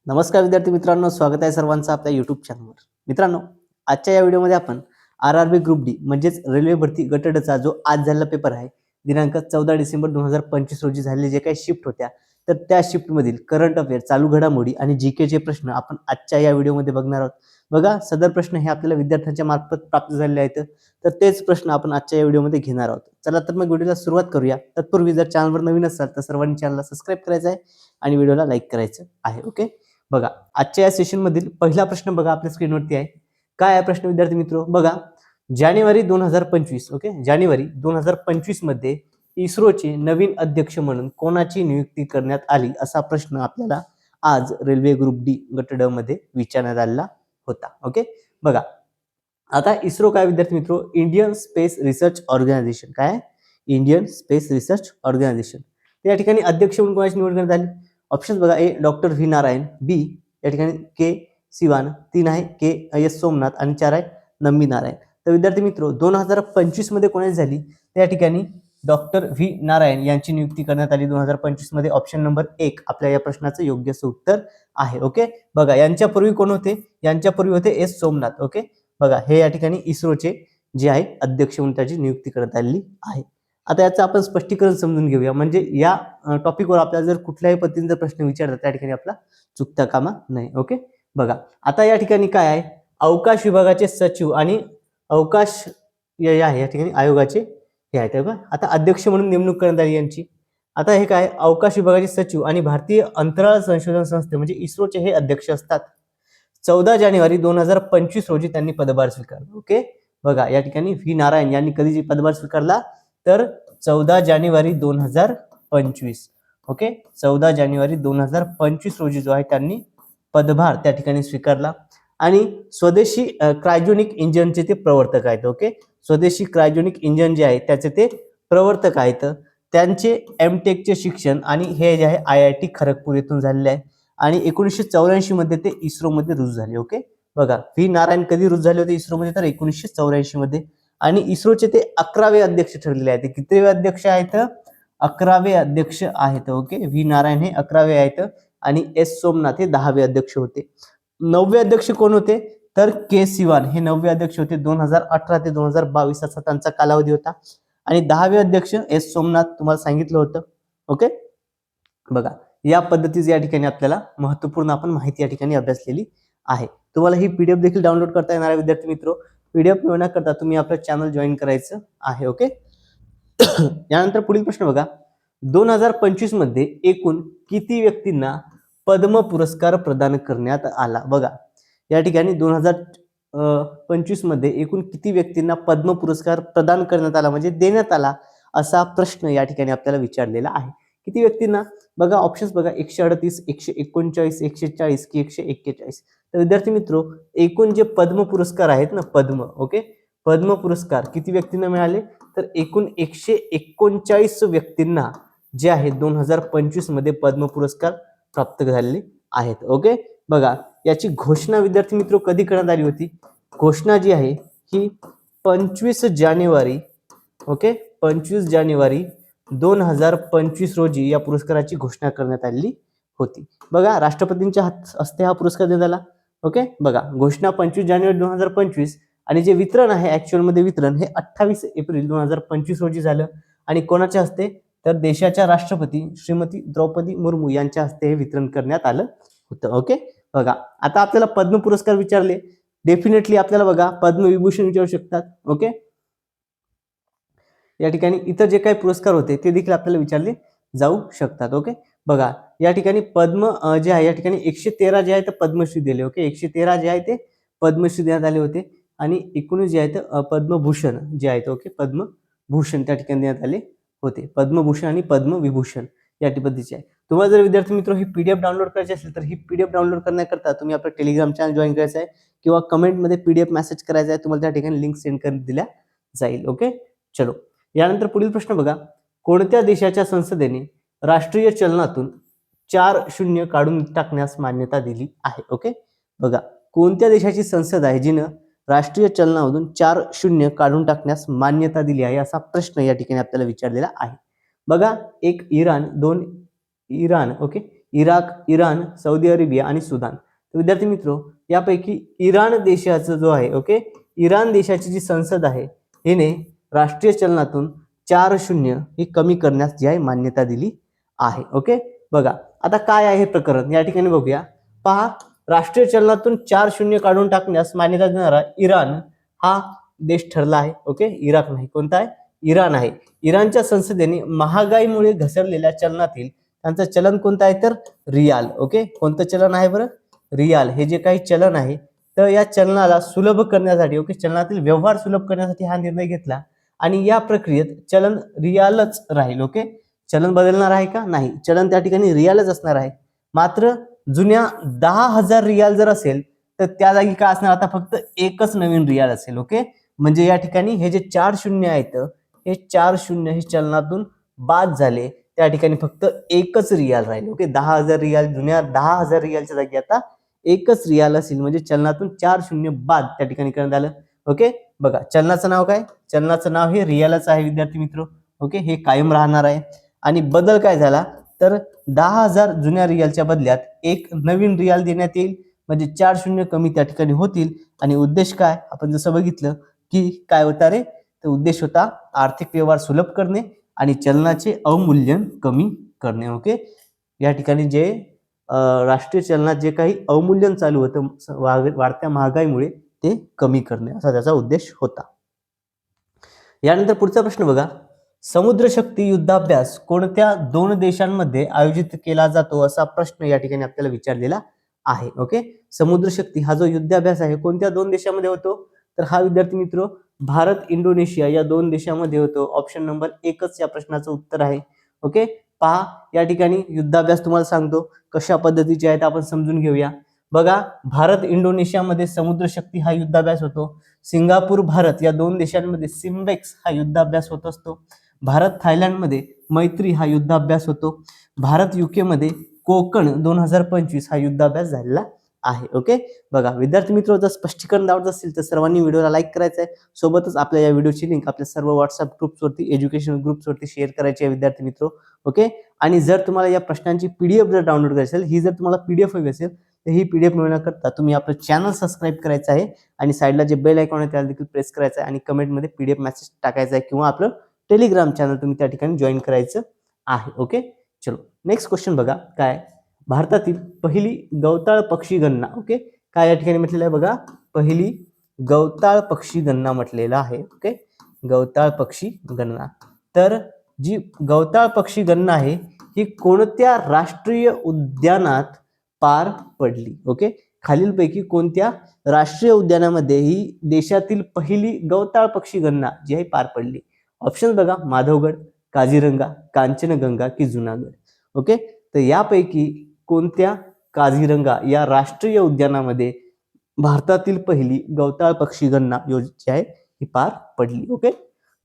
नमस्कार विद्यार्थी मित्रांनो, स्वागत आहे सर्वांचं आपल्या यूट्यूब चॅनलवर. मित्रांनो, आजच्या या व्हिडिओमध्ये आपण आर-आर-बी ग्रुप डी म्हणजेच रेल्वे भरती गट ड चा जो आज झालेला पेपर आहे, दिनांक 14 डिसेंबर 2025 रोजी झालेले जे काही शिफ्ट होत्या, तर त्या शिफ्ट मधील करंट अफेअर, चालू घडामोडी आणि जीके चे प्रश्न आपण आजच्या या व्हिडिओमध्ये बघणार आहोत. बघा, सदर प्रश्न हे आपल्याला विद्यार्थ्यांच्या मार्फत प्राप्त झालेले आहेत, तर तेच प्रश्न आपण आजच्या या व्हिडिओमध्ये घेणार आहोत. चला तर मग व्हिडिओला सुरुवात करूया. तत्पूर्वी जर चॅनलवर नवीन असाल तर सर्वांनी चॅनलला सबस्क्राइब करायचं आहे आणि व्हिडिओला लाईक करायचं आहे. ओके, बघा आजच्या या सेशन मधील पहिला प्रश्न बघा आपल्या स्क्रीनवरती आहे. काय आहे प्रश्न विद्यार्थी मित्र? बघा, जानेवारी 2025 ओके, जानेवारी 2025 मध्ये इस्रोचे नवीन अध्यक्ष म्हणून कोणाची नियुक्ती करण्यात आली, असा प्रश्न आपल्याला आज रेल्वे ग्रुप डी गट ड मध्ये विचारण्यात आलेला होता. ओके, बघा आता इस्रो काय विद्यार्थी मित्र? Indian space research organisation. काय? Indian space research organisation. या ठिकाणी अध्यक्ष म्हणून कोणाची निवड करण्यात आली? ऑप्शन्स बघा, ए डॉक्टर व्ही नारायण, बी या ठिकाणी के सिवान, 3 आहे के एस सोमनाथ आणि 4 आहे नम्मी नारायण. तर विद्यार्थी मित्र 2025 मध्ये कोणाची झाली? त्या ठिकाणी डॉक्टर व्ही नारायण यांची नियुक्ती करण्यात आली 2025 मध्ये. ऑप्शन नंबर 1 आपल्या या प्रश्नाचं योग्य उत्तर आहे. ओके, बघा यांच्यापूर्वी कोण होते? यांच्यापूर्वी होते एस सोमनाथ. ओके, बघा हे या ठिकाणी इस्रोचे जे आहे अध्यक्ष म्हणून त्याची नियुक्ती करण्यात आलेली आहे. आता याचं आपण स्पष्टीकरण समजून घेऊया, म्हणजे या टॉपिकवर आपल्याला जर कुठल्याही पद्धतीने जर प्रश्न विचारतात त्या ठिकाणी आपला चुकता कामा नाही. ओके, बघा आता या ठिकाणी काय आहे? अवकाश विभागाचे सचिव आणि अवकाश या ठिकाणी आयोगाचे हे आहेत. आता अध्यक्ष म्हणून नेमणूक करण्यात आली यांची. आता हे काय? अवकाश विभागाचे सचिव आणि भारतीय अंतराळ संशोधन संस्थे म्हणजे इस्रोचे हे अध्यक्ष असतात. 14 जानेवारी 2025 रोजी त्यांनी पदभार स्वीकारला. ओके, बघा या ठिकाणी व्ही नारायण यांनी कधी पदभार स्वीकारला? तर 14 जानेवारी 2025. ओके, 14 जानेवारी 2025 रोजी जो आहे त्यांनी पदभार त्या ठिकाणी स्वीकारला. आणि स्वदेशी क्रायोजेनिक इंजिनचे ते प्रवर्तक आहेत. ओके, स्वदेशी क्रायोजेनिक इंजिन जे आहे त्याचे ते प्रवर्तक आहेत. त्यांचे एमटेकचे शिक्षण आणि हे जे आहे IIT खरगपूर येथून झालेले आहे आणि 1984 मध्ये ते इस्रो मध्ये रुजू झाले. ओके, बघा व्ही नारायण कधी रुजू झाले होते इस्रो मध्ये? तर 1984 मध्ये. आणि इस्रोचे ते 11वे अध्यक्ष ठरलेले आहेत. कितवे अध्यक्ष आहेत? 11वे अध्यक्ष आहेत. ओके, व्ही नारायण हे 11वे आहेत आणि एस सोमनाथ हे 10वे अध्यक्ष होते. 9वे अध्यक्ष कोण होते? तर के सिवान हे 9वे अध्यक्ष होते. 2018 ते 2022 असा त्यांचा कालावधी होता. आणि 10वे अध्यक्ष एस सोमनाथ तुम्हाला सांगितलं होतं. ओके, बघा या पद्धतीची या ठिकाणी आपल्याला महत्वपूर्ण आपण माहिती या ठिकाणी अभ्यासलेली आहे. तुम्हाला ही पीडीएफ देखील डाउनलोड करता येणार आहे विद्यार्थी मित्र. पीडीएफ मिळवण्याकरता तुम्ही आपलं चॅनल जॉईन करायचं आहे. ओके, यानंतर पुढील प्रश्न बघा, 2025 मध्ये एकूण किती व्यक्तींना पद्म पुरस्कार प्रदान करण्यात आला? बघा या ठिकाणी 2025 मध्ये एकूण किती व्यक्तींना पद्म पुरस्कार प्रदान करण्यात आला म्हणजे देण्यात आला, असा प्रश्न या ठिकाणी आपल्याला विचारलेला आहे. किती व्यक्तींना? बघा ऑप्शन्स बघा, 138, 139, 140 की 141. तर विद्यार्थी मित्र एकूण जे पद्म पुरस्कार आहेत ना, पद्म ओके, पद्म पुरस्कार किती व्यक्तींना मिळाले? तर एकूण 139 व्यक्तींना जे आहे 2025 मध्ये पद्म पुरस्कार प्राप्त झालेले आहेत. ओके, बघा याची घोषणा विद्यार्थी मित्र कधी करण्यात आली होती? घोषणा जी आहे ही 25 जानेवारी ओके, 25 जानेवारी 2025 रोजी या पुरस्काराची घोषणा करण्यात आलेली होती. बघा राष्ट्रपतींच्या हस्ते हा पुरस्कार देण्यात आला. ओके, बघा घोषणा 25 जानेवारी 2025 आणि जे वितरण आहे ऍक्च्युअल मध्ये वितरण हे 28 एप्रिल 2025 रोजी झालं. आणि कोणाच्या हस्ते? तर देशाच्या राष्ट्रपती श्रीमती द्रौपदी मुर्मू यांच्या हस्ते हे वितरण करण्यात आलं होतं. ओके, बघा आता आपल्याला पद्म पुरस्कार विचारले, डेफिनेटली आपल्याला बघा पद्मविभूषण विचारू शकतात. ओके, या ठिकाणी इतर जे काही पुरस्कार होते ते देखील आपल्याला विचारले जाऊ शकतात. ओके, बघा या ठिकाणी पद्म जे आहे या ठिकाणी 113 जे आहे ते पद्मश्री दिले. ओके, 113 जे आहे ते पद्मश्री देण्यात आले होते आणि 19 जे आहेत पद्मभूषण जे आहेत ओके, पद्मभूषण त्या ठिकाणी देण्यात आले होते. पद्मभूषण आणि पद्मविभूषण या पद्धतीचे आहे. तुम्हाला जर विद्यार्थी मित्र ही पीडीएफ डाउनलोड करायची असेल तर ही पीडीएफ डाउनलोड करण्याकरता तुम्ही आपलं टेलिग्राम चॅनल जॉईन करायचं आहे किंवा कमेंटमध्ये पीडीएफ मेसेज करायचा आहे. तुम्हाला त्या ठिकाणी लिंक सेंड करून दिल्या जाईल. ओके, चलो यानंतर पुढील प्रश्न बघा, कोणत्या देशाच्या संसदेने राष्ट्रीय चलनातून 4 शून्य काढून टाकण्यास मान्यता दिली आहे? ओके, बघा कोणत्या देशाची संसद आहे जिनं राष्ट्रीय चलनामधून 4 शून्य काढून टाकण्यास मान्यता दिली आहे, असा प्रश्न या ठिकाणी आपल्याला विचारलेला आहे. बघा, एक Iran, 2 Iran okay, Iraq, Iran, Saudi Arabia आणि सुदान. तर विद्यार्थी मित्र, यापैकी इराण देशाचं जो आहे, ओके, इराण देशाची जी संसद आहे हिने राष्ट्रीय चलनातून 4 शून्य ही कमी करण्यास जी आहे मान्यता दिली आहे. ओके, बघा आता काय आहे हे प्रकरण या ठिकाणी बघूया. पहा, राष्ट्रीय चलनातून 4 शून्य काढून टाकण्यास मान्यता देणारा इराण हा देश ठरला आहे. ओके, इराक नाही, कोणता आहे? इराण आहे. इराणच्या संसदेने महागाईमुळे घसरलेल्या चलनातील त्यांचं चलन कोणतं आहे तर रियाल. ओके, कोणतं चलन आहे बरं? रियाल हे जे काही चलन आहे तर या चलनाला सुलभ करण्यासाठी, ओके, चलनातील व्यवहार सुलभ करण्यासाठी हा निर्णय घेतला आणि या प्रक्रियेत चलन रियालच राहील. ओके, चलन बदलणार आहे का? नाही, चलन त्या ठिकाणी रियालच असणार आहे. मात्र जुन्या 10,000 रियाल जर असेल तर त्या जागी काय असणार? आता फक्त एकच नवीन रियाल असेल. ओके, म्हणजे या ठिकाणी हे जे 4 शून्य आहेत हे 4 शून्य हे चलनातून बाद झाले. त्या ठिकाणी फक्त एकच रियाल राहील. ओके, 10,000 रियाल, जुन्या 10,000 रियालच्या जागी आता एकच रियाल असेल, म्हणजे चलनातून 4 शून्य बाद त्या ठिकाणी करण्यात आलं. ओके, बघा चलनाचं नाव काय? चलनाचं नाव हे रियालच आहे विद्यार्थी मित्र. ओके, हे कायम राहणार आहे. आणि बदल काय झाला तर 10,000 जुन्या रियालच्या बदल्यात एक नवीन रियाल देण्यात येईल, म्हणजे 4 शून्य कमी त्या ठिकाणी होतील. आणि उद्देश काय? आपण जसं बघितलं की काय होता रे, तर उद्देश होता आर्थिक व्यवहार सुलभ करणे आणि चलनाचे अवमूल्यन कमी करणे. ओके, या ठिकाणी जे राष्ट्रीय चलनात जे काही अवमूल्यन चालू होतं वाढत्या महागाईमुळे ते कमी करणे असा त्याचा उद्देश होता. यानंतर पुढचा प्रश्न बघा, समुद्र शक्ती युद्धाभ्यास कोणत्या 2 देशांमध्ये आयोजित केला जातो असा प्रश्न या ठिकाणी आपल्याला विचारलेला आहे. ओके, समुद्र शक्ती हा जो युद्धाभ्यास आहे कोणत्या 2 देशामध्ये होतो तर हा विद्यार्थी मित्र भारत, इंडोनेशिया या 2 देशांमध्ये होतो. ऑप्शन नंबर 1च या प्रश्नाचं उत्तर आहे. ओके, पहा या ठिकाणी युद्धाभ्यास तुम्हाला सांगतो कशा पद्धतीचे आहेत आपण समजून घेऊया. बघा, भारत इंडोनेशियामध्ये समुद्र शक्ती हा युद्धाभ्यास होतो. सिंगापूर, भारत या 2 देशांमध्ये सिम्बेक्स हा युद्धाभ्यास होत असतो. भारत थायलंडमध्ये मैत्री हा युद्धाभ्यास होतो. भारत UK मध्ये कोकण 2025 हा युद्धाभ्यास झालेला आहे. ओके, बघा विद्यार्थी मित्र, जर स्पष्टीकरण आवडत असेल तर सर्वांनी व्हिडिओला लाईक करायचं आहे. सोबतच आपल्या या व्हिडिओची लिंक आपल्या सर्व व्हॉट्सअप ग्रुप्सवरती, एज्युकेशनल ग्रुप्सवरती शेअर करायची आहे विद्यार्थी मित्र. ओके, आणि जर तुम्हाला या प्रश्नांची PDF जर डाउनलोड करायची असेल, ही जर तुम्हाला PDF हवी असेल तर ही PDF मिळवण्याकरता तुम्ही आपलं चॅनल सबस्क्राईब करायचं आहे आणि साईडला जे बेल आयकॉन आहे त्याला देखील प्रेस करायचं आहे आणि कमेंटमध्ये PDF मेसेज टाकायचा आहे किंवा आपलं टेलिग्राम चॅनल तुम्ही त्या ठिकाणी जॉईन करायचं आहे. ओके, चलो नेक्स्ट क्वेश्चन बघा, काय भारतातील पहिली गवताळ पक्षी गणना. ओके, काय या ठिकाणी म्हटलेलं आहे बघा, पहिली गवताळ पक्षी गणना म्हटलेलं आहे. ओके, गवताळ पक्षी गणना. तर जी गवताळ पक्षी गणना आहे ही कोणत्या राष्ट्रीय उद्यानात पार पडली? ओके, खालीलपैकी कोणत्या राष्ट्रीय उद्यानामध्ये ही देशातील पहिली गवताळ पक्षी गणना जी आहे पार पडली? ऑप्शन बघा, माधवगड, काझीरंगा, कांचनगंगा की जुनागड. ओके, तर यापैकी कोणत्या काझीरंगा या राष्ट्रीय उद्यानामध्ये भारतातील पहिली गवताळ पक्षी गणना जी आहे ही पार पडली? ओके,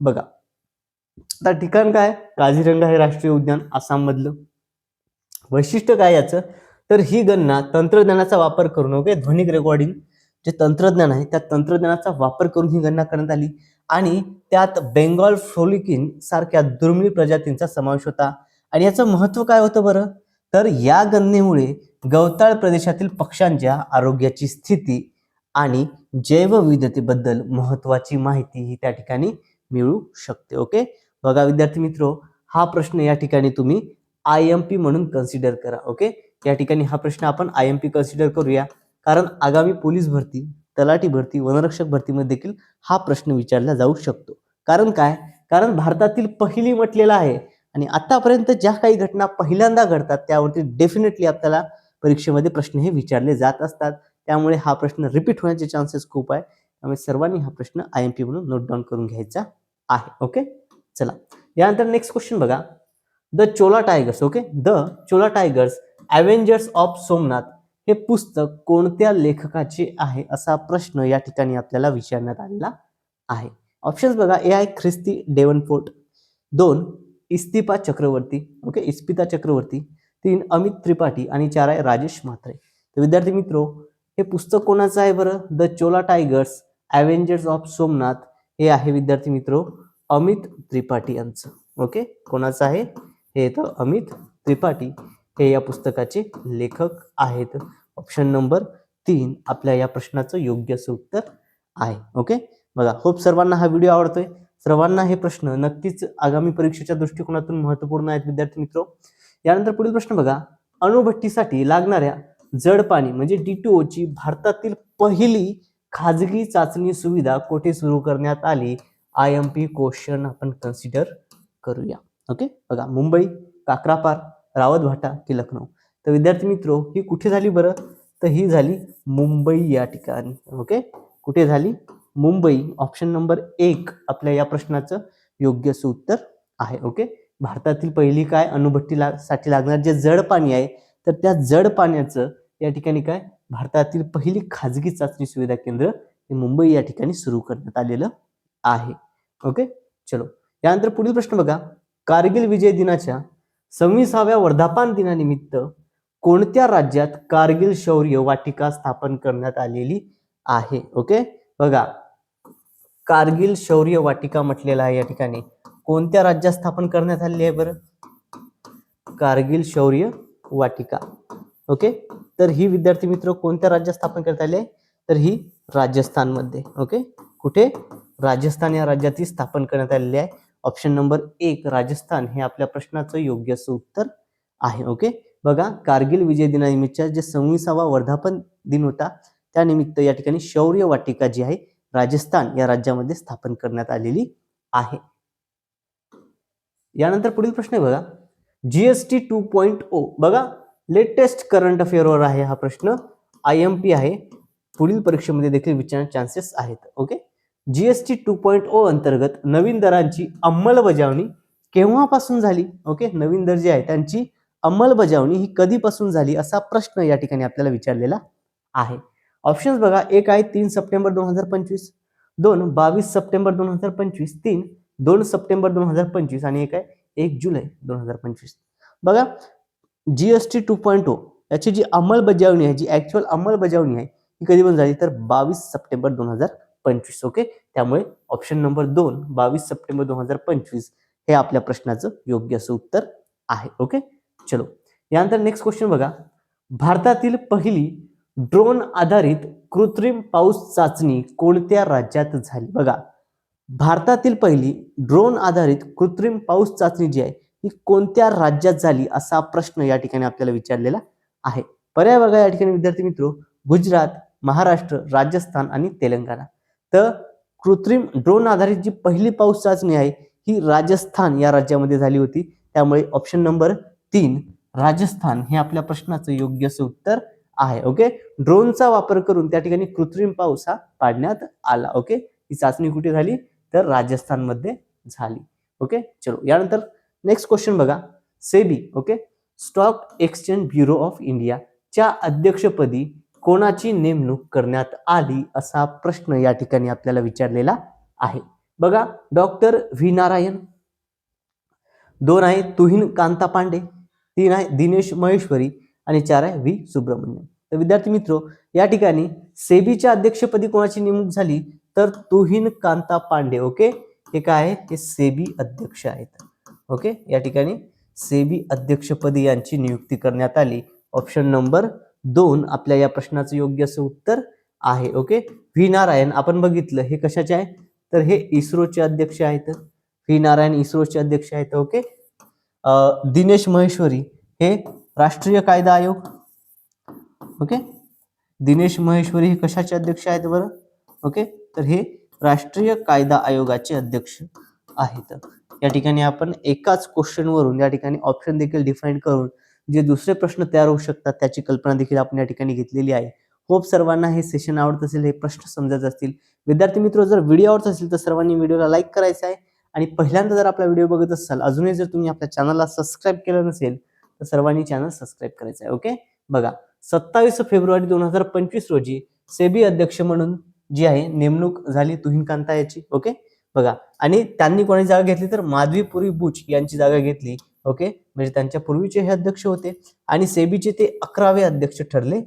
बघा आता ठिकाण काय, काझीरंगा हे राष्ट्रीय उद्यान आसाम मधलं. वैशिष्ट्य काय याचं तर ही गणना तंत्रज्ञानाचा वापर करून, ओके, ध्वनिक रेकॉर्डिंग जे तंत्रज्ञान आहे त्या तंत्रज्ञानाचा वापर करून ही गणना करण्यात आली आणि त्यात बेंगॉल फ्रोलिकिन सारख्या दुर्मिळ प्रजातींचा समावेश होता. आणि याचं महत्व काय होतं बरं, तर या गणनेमुळे गवताळ प्रदेशातील पक्ष्यांच्या आरोग्याची स्थिती आणि जैवविविधतेबद्दल महत्वाची माहिती ही त्या ठिकाणी मिळू शकते. ओके, बघा विद्यार्थी मित्र, हा प्रश्न या ठिकाणी तुम्ही IMP म्हणून कन्सिडर करा. ओके, या ठिकाणी हा प्रश्न आपण IMP कन्सिडर करूया, कारण आगामी पोलीस भरती, तलाठी भरती, वनरक्षक भरतीमध्ये देखील हा प्रश्न विचारला जाऊ शकतो. कारण काय, कारण भारतातील पहिली म्हटलेला आहे आणि आतापर्यंत ज्या काही घटना पहिल्यांदा घडतात त्यावरती डेफिनेटली आपल्याला परीक्षेमध्ये प्रश्न हे विचारले जात असतात. त्यामुळे हा प्रश्न रिपीट होण्याचे चान्सेस खूप आहे. त्यामुळे सर्वांनी हा प्रश्न IMP म्हणून नोट डाऊन करून घ्यायचा आहे. ओके, चला यानंतर नेक्स्ट क्वेश्चन बघा, the Chola tigers. Okay, the Chola tigers Avengers of Somnath हे पुस्तक कोणत्या लेखकाचे आहे असा प्रश्न या ठिकाणी आपल्याला विचारण्यात आलेला आहे. ऑप्शन्स बघा, A आहे ख्रिस्ती डेव्हनपोर्ट, 2 इस्तिपा चक्रवर्ती, ओके, इस्पिता चक्रवर्ती, 3 अमित त्रिपाठी आणि 4 आहे राजेश म्हात्रे. तर विद्यार्थी मित्रो, हे पुस्तक कोणाचं आहे बरं, the Chola tigers Avengers of Somnath हे आहे विद्यार्थी मित्रो अमित त्रिपाठी यांचं. ओके, कोणाचं आहे हे, तर अमित त्रिपाठी हे या पुस्तकाचे लेखक आहेत. ऑप्शन नंबर 3 आपल्या या प्रश्नाचं योग्य असं उत्तर आहे. ओके, बघा, होप सर्वांना हा व्हिडिओ आवडतोय. सर्वांना हे प्रश्न नक्कीच आगामी परीक्षेच्या दृष्टिकोनातून महत्त्वपूर्ण आहेत विद्यार्थी मित्र. यानंतर पुढील प्रश्न बघा, अणुभट्टीसाठी लागणाऱ्या जड पाणी म्हणजे D2O ची भारतातील पहिली खाजगी चाचणी सुविधा कुठे सुरू करण्यात आली? IMP क्वेश्चन आपण कन्सिडर करूया. ओके, बघा, मुंबई, काकरापार, रावतभाटा की लखनौ? तर विद्यार्थी मित्रो, ही कुठे झाली बरं? तर ही झाली मुंबई या ठिकाणी. ओके, कुठे झाली? मुंबई. ऑप्शन नंबर 1 आपल्या या प्रश्नाचं योग्य असं उत्तर आहे. ओके, भारतातील पहिली काय साठी लागणार जे जड पाणी आहे, तर त्या जड पाण्याचं या ठिकाणी काय भारतातील पहिली खाजगी चाचणी सुविधा केंद्र हे मुंबई या ठिकाणी सुरू करण्यात आलेलं आहे. ओके, चलो, यानंतर पुढील प्रश्न बघा, कारगिल विजय दिनाच्या 26व्या वर्धापन दिनानिमित्त कोणत्या राज्यात कारगिल शौर्य वाटिका स्थापन करण्यात आलेली आहे? ओके, बघा, कारगिल शौर्य वाटिका म्हटलेला आहे या ठिकाणी कोणत्या राज्यात स्थापन करण्यात आलेली आहे बरं? कारगिल शौर्य वाटिका. ओके, तर ही विद्यार्थी मित्र कोणत्या राज्यात स्थापन करण्यात आली आहे? तर ही राजस्थानमध्ये. ओके, कुठे? राजस्थान या राज्यात ही स्थापन करण्यात आलेली आहे. ऑप्शन नंबर 1 राजस्थान हे आपल्या प्रश्नाचं योग्य असं उत्तर आहे. ओके, बघा, कारगिल विजय दिनानिमित्त जे 26वा वर्धापन दिन होता त्यानिमित्त या ठिकाणी शौर्य वाटिका जी आहे राजस्थान या राज्यामध्ये स्थापन करण्यात आलेली आहे. यानंतर पुढील प्रश्न आहे बघा, GST 2.0 बघा, लेटेस्ट करंट अफेअरवर आहे हा प्रश्न. IMP आहे, पुढील परीक्षेमध्ये देखील विचारण्याचे चान्सेस आहेत. ओके, GST 2.0 अंतर्गत नवीन दरांची अंमलबजावणी केव्हापासून झाली? ओके, नवीन दर जे आहे त्यांची अंमलबजावणी ही कधीपासून झाली असा प्रश्न या ठिकाणी आपल्याला विचारलेला आहे. ऑप्शन्स बघा, 1 आहे 3 सप्टेंबर 2025, 2 22 सप्टेंबर 2025, 3 2 सप्टेंबर 2025 आणि 1 आहे 1 जुलै 2025. बघा, GST 2.0 याची जी अंमलबजावणी आहे, जी ऍक्च्युअल अंमलबजावणी आहे ही कधी पण झाली? तर 22 सप्टेंबर 2025. ओके, त्यामुळे ऑप्शन नंबर 2 22 सप्टेंबर 2025 हे आपल्या प्रश्नाचं योग्य असं उत्तर आहे. ओके, चलो, यानंतर नेक्स्ट क्वेश्चन बघा, भारतातील पहिली ड्रोन आधारित कृत्रिम पाऊस चाचणी कोणत्या राज्यात झाली? बघा, भारतातील पहिली ड्रोन आधारित कृत्रिम पाऊस चाचणी जी आहे ही कोणत्या राज्यात झाली असा प्रश्न या ठिकाणी आपल्याला विचारलेला आहे. पर्याय बघा या ठिकाणी विद्यार्थी मित्र, गुजरात, महाराष्ट्र, राजस्थान आणि तेलंगणा. तर कृत्रिम ड्रोन आधारित जी पहिली पाऊस चाचणी आहे ही राजस्थान या राज्यामध्ये झाली होती. त्यामुळे ऑप्शन नंबर 3 राजस्थान हे आपल्या प्रश्नाचं योग्य असं उत्तर आहे. ओके, ड्रोनचा वापर करून त्या ठिकाणी कृत्रिम पाऊस हा पाडण्यात आला. ओके, ही चाचणी कुठे झाली? तर राजस्थानमध्ये झाली. ओके, चलो, यानंतर नेक्स्ट क्वेश्चन बघा, SEBI, okay, stock exchange bureau of India च्या अध्यक्षपदी कोणाची नेमणूक करण्यात आली असा प्रश्न या ठिकाणी आपल्याला विचारलेला आहे. बघा, डॉक्टर व्ही नारायण, 2 आहे तुहिन कांता पांडे, 3 आहे दिनेश महेश्वरी आणि 4 आहे व्ही सुब्रमण्यम. तर विद्यार्थी मित्र, या ठिकाणी सेबीच्या अध्यक्षपदी कोणाची नेमणूक झाली? तर तुहिन कांता पांडे. ओके, हे काय आहे? हे सेबी अध्यक्ष आहेत. ओके, या ठिकाणी सेबी अध्यक्षपदी यांची नियुक्ती करण्यात आली. ऑप्शन नंबर 2 आपल्या या प्रश्नाचं योग्य असं उत्तर आहे. ओके, व्ही नारायण आपण बघितलं हे कशाचे आहे? तर हे इस्रोचे अध्यक्ष आहेत. व्ही नारायण इस्रोचे अध्यक्ष आहेत. ओके, दिनेश महेश्वरी हे राष्ट्रीय कायदा आयोग. ओके, दिनेश महेश्वरी हे कशाचे अध्यक्ष आहेत बरं? ओके, तर हे राष्ट्रीय कायदा आयोगाचे अध्यक्ष आहेत. या ठिकाणी आपण एकाच क्वेश्चन वरून या ठिकाणी ऑप्शन देखील डिफाईन करून जे दुसरे प्रश्न तयार होऊ शकतात त्याची कल्पना देखील आपण या ठिकाणी घेतलेली आहे. होप सर्वांना हे सेशन आवडत असेल, हे प्रश्न समजत असतील. विद्यार्थी मित्र, जर व्हिडिओ आवडत असेल तर सर्वांनी व्हिडिओला लाईक करायचा आहे आणि पहिल्यांदा जर आपला व्हिडिओ बघत असाल, अजूनही जर तुम्ही आपल्या चॅनलला सबस्क्राईब केलं नसेल तर सर्वांनी चॅनल सबस्क्राईब करायचं आहे. ओके, बघा, 27 फेब्रुवारी 2025 रोजी सेबी अध्यक्ष म्हणून जी आहे नेमणूक झाली तुहिन कांता याची. ओके, बघा, आणि त्यांनी कोणाची जागा घेतली? तर माधवीपुरी बुच यांची जागा घेतली. ओके, म्हणजे त्यांच्या पूर्वीचे हे अध्यक्ष होते आणि सेबीचे ते 11वे अध्यक्ष ठरले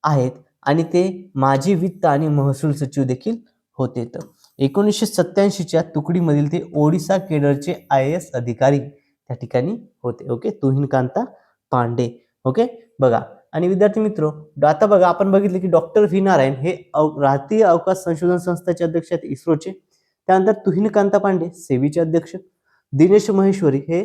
आहेत आणि ते माजी वित्त आणि महसूल सचिव देखील होते. तर 1987च्या तुकडीमधील ते ओडिसा केडरचे IAS अधिकारी त्या ठिकाणी होते. ओके, तुहिन कांता पांडे. ओके बघा. आणि विद्यार्थी मित्र, आता बघा आपण बघितले की डॉक्टर व्ही नारायण हे भारतीय अवकाश संशोधन संस्थेचे अध्यक्ष आहेत, इस्रोचे. त्यानंतर तुहिन कांता पांडे सेबीचे अध्यक्ष, दिनेश महेश्वरी हे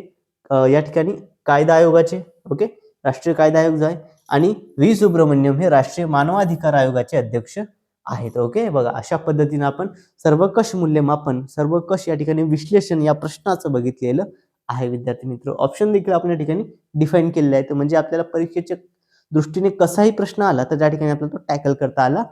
या ठिकाणी कायदा आयोगाचे, ओके, राष्ट्रीय कायदा आयोग जो आहे, आणि व्ही सुब्रमण्यम हे राष्ट्रीय मानवाधिकार आयोगाचे अध्यक्ष आहेत. ओके बघा, अशा पद्धतीने आपण सर्वकष मूल्यमापन, सर्वकष या ठिकाणी विश्लेषण या प्रश्नाचं बघितलेलं आहे. विद्यार्थी मित्र, ऑप्शन देखील आपण या ठिकाणी डिफाईन केलेले आहेत, म्हणजे आपल्याला परीक्षेच्या दृष्टीने कसाही प्रश्न आला तर त्या ठिकाणी आपल्याला तो टॅकल करता आला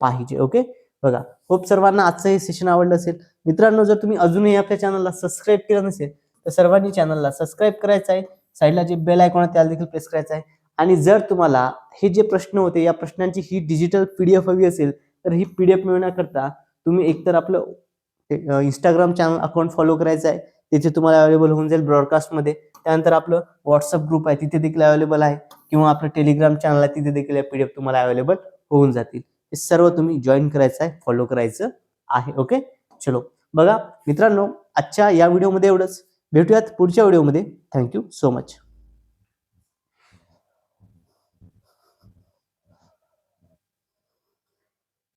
पाहिजे. ओके बघा, होप सर्वांना आजचं हे सेशन आवडलं असेल. मित्रांनो, जर तुम्ही अजूनही आपल्या चॅनलला सबस्क्राईब केलं नसेल तर सर्वांनी चॅनलला सबस्क्राईब करायचं आहे. साईडला जे बेल आयकॉन आहे त्याला देखील प्रेस करायचं आहे. आणि जर तुम्हाला हे जे प्रश्न होते या प्रश्नांची ही डिजिटल PDF हवी असेल तर ही PDF मिळवण्याकरता तुम्ही एकतर आपलं इंस्टाग्राम चॅनल अकाउंट फॉलो करायचं आहे, तिथे तुम्हाला अवेलेबल होऊन जाईल ब्रॉडकास्टमध्ये. त्यानंतर आपलं व्हॉट्सअप ग्रुप आहे तिथे देखील अवेलेबल आहे, किंवा आपलं टेलिग्राम चॅनल आहे तिथे देखील PDF तुम्हाला अवेलेबल होऊन जातील. हे सर्व तुम्ही जॉईन करायचं आहे, फॉलो करायचं आहे. ओके चलो बघा मित्रांनो, आजच्या या व्हिडिओमध्ये एवढंच. भेटूयात पुढच्या व्हिडिओमध्ये. Thank you so much.